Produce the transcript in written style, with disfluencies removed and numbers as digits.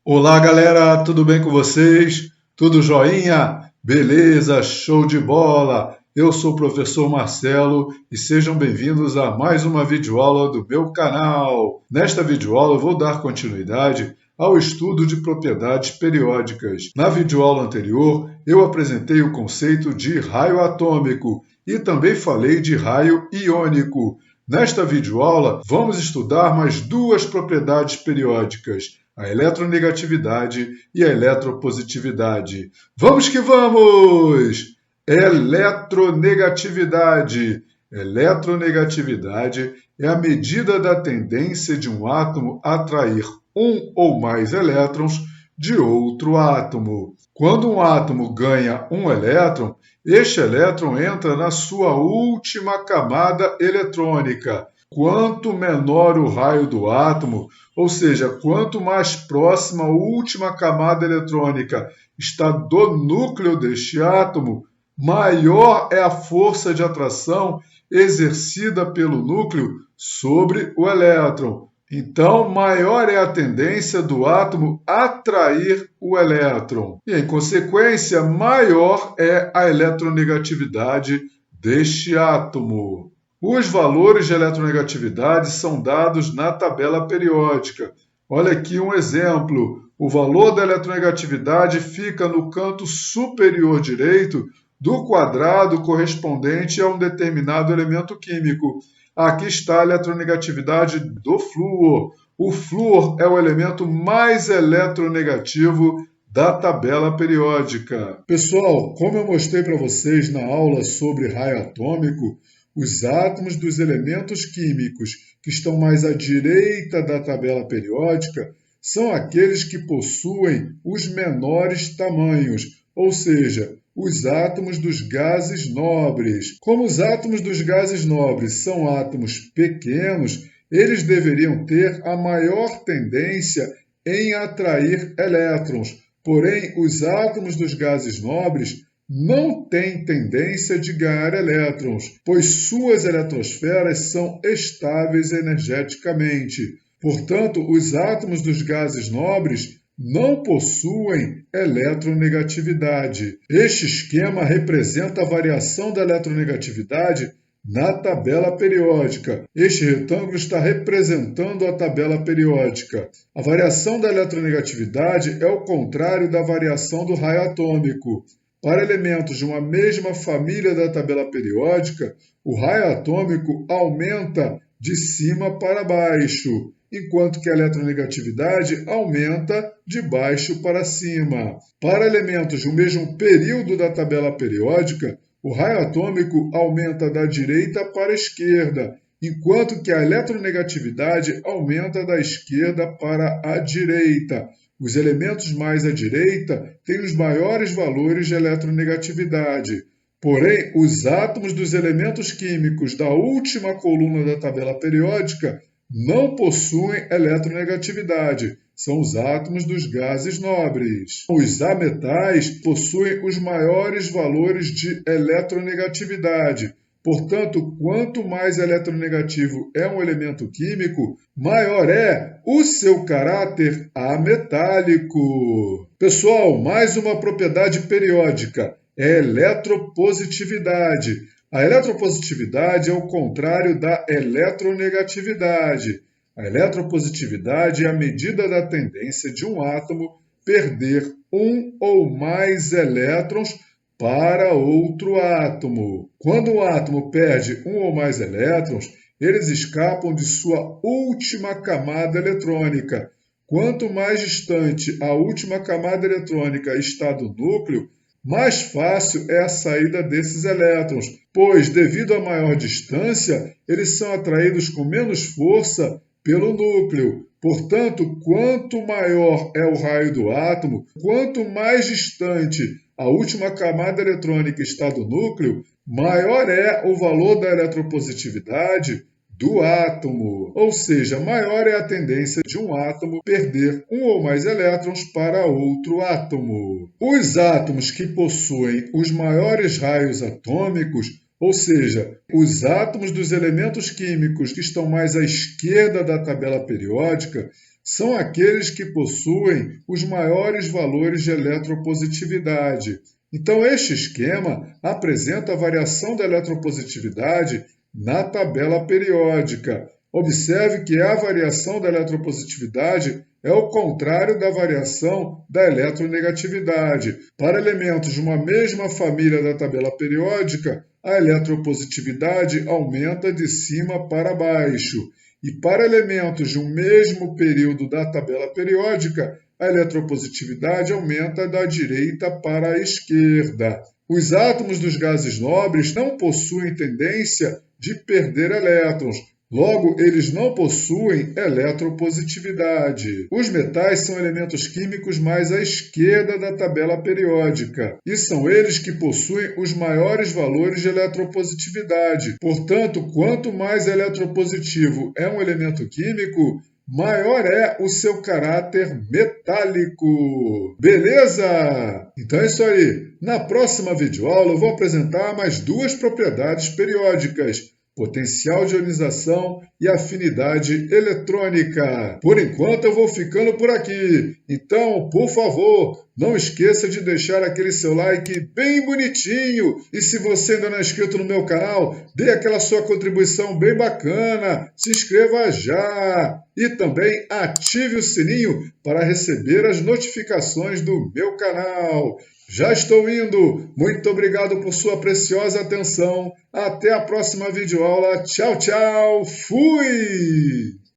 Olá, galera, tudo bem com vocês? Tudo joinha? Beleza, show de bola! Eu sou o professor Marcelo e sejam bem-vindos a mais uma videoaula do meu canal. Nesta videoaula eu vou dar continuidade ao estudo de propriedades periódicas. Na videoaula anterior, eu apresentei o conceito de raio atômico e também falei de raio iônico. Nesta videoaula, vamos estudar mais duas propriedades periódicas, a eletronegatividade e a eletropositividade. Vamos que vamos! Eletronegatividade. Eletronegatividade é a medida da tendência de um átomo a atrair um ou mais elétrons de outro átomo. Quando um átomo ganha um elétron, este elétron entra na sua última camada eletrônica. Quanto menor o raio do átomo, ou seja, quanto mais próxima a última camada eletrônica está do núcleo deste átomo, maior é a força de atração exercida pelo núcleo sobre o elétron. Então, maior é a tendência do átomo a atrair o elétron. E, em consequência, maior é a eletronegatividade deste átomo. Os valores de eletronegatividade são dados na tabela periódica. Olha aqui um exemplo. O valor da eletronegatividade fica no canto superior direito do quadrado correspondente a um determinado elemento químico. Aqui está a eletronegatividade do flúor. O flúor é o elemento mais eletronegativo da tabela periódica. Pessoal, como eu mostrei para vocês na aula sobre raio atômico, os átomos dos elementos químicos que estão mais à direita da tabela periódica são aqueles que possuem os menores tamanhos, ou seja, os átomos dos gases nobres. Como os átomos dos gases nobres são átomos pequenos, eles deveriam ter a maior tendência em atrair elétrons. Porém, os átomos dos gases nobres não têm tendência de ganhar elétrons, pois suas eletrosferas são estáveis energeticamente. Portanto, os átomos dos gases nobres não possuem eletronegatividade. Este esquema representa a variação da eletronegatividade na tabela periódica. Este retângulo está representando a tabela periódica. A variação da eletronegatividade é o contrário da variação do raio atômico. Para elementos de uma mesma família da tabela periódica, o raio atômico aumenta de cima para baixo, enquanto que a eletronegatividade aumenta de baixo para cima. Para elementos de um mesmo período da tabela periódica, o raio atômico aumenta da direita para a esquerda, enquanto que a eletronegatividade aumenta da esquerda para a direita. Os elementos mais à direita têm os maiores valores de eletronegatividade. Porém, os átomos dos elementos químicos da última coluna da tabela periódica não possuem eletronegatividade. São os átomos dos gases nobres. Os ametais possuem os maiores valores de eletronegatividade. Portanto, quanto mais eletronegativo é um elemento químico, maior é o seu caráter ametálico. Pessoal, mais uma propriedade periódica é eletropositividade. A eletropositividade é o contrário da eletronegatividade. A eletropositividade é a medida da tendência de um átomo perder um ou mais elétrons para outro átomo. Quando o átomo perde um ou mais elétrons, eles escapam de sua última camada eletrônica. Quanto mais distante a última camada eletrônica está do núcleo, mais fácil é a saída desses elétrons, pois, devido à maior distância, eles são atraídos com menos força pelo núcleo. Portanto, quanto maior é o raio do átomo, quanto mais distante a última camada eletrônica está do núcleo, maior é o valor da eletropositividade do átomo, ou seja, maior é a tendência de um átomo perder um ou mais elétrons para outro átomo. Os átomos que possuem os maiores raios atômicos, ou seja, os átomos dos elementos químicos que estão mais à esquerda da tabela periódica, são aqueles que possuem os maiores valores de eletropositividade. Então, este esquema apresenta a variação da eletropositividade na tabela periódica. Observe que a variação da eletropositividade é o contrário da variação da eletronegatividade. Para elementos de uma mesma família da tabela periódica, a eletropositividade aumenta de cima para baixo. E para elementos de um mesmo período da tabela periódica, a eletropositividade aumenta da direita para a esquerda. Os átomos dos gases nobres não possuem tendência de perder elétrons. Logo, eles não possuem eletropositividade. Os metais são elementos químicos mais à esquerda da tabela periódica, e são eles que possuem os maiores valores de eletropositividade. Portanto, quanto mais eletropositivo é um elemento químico, maior é o seu caráter metálico. Beleza? Então é isso aí. Na próxima videoaula eu vou apresentar mais duas propriedades periódicas: potencial de ionização e afinidade eletrônica. Por enquanto eu vou ficando por aqui. Então, por favor, não esqueça de deixar aquele seu like bem bonitinho. E se você ainda não é inscrito no meu canal, dê aquela sua contribuição bem bacana. Se inscreva já. E também ative o sininho para receber as notificações do meu canal. Já estou indo. Muito obrigado por sua preciosa atenção. Até a próxima videoaula. Tchau, tchau. Fui!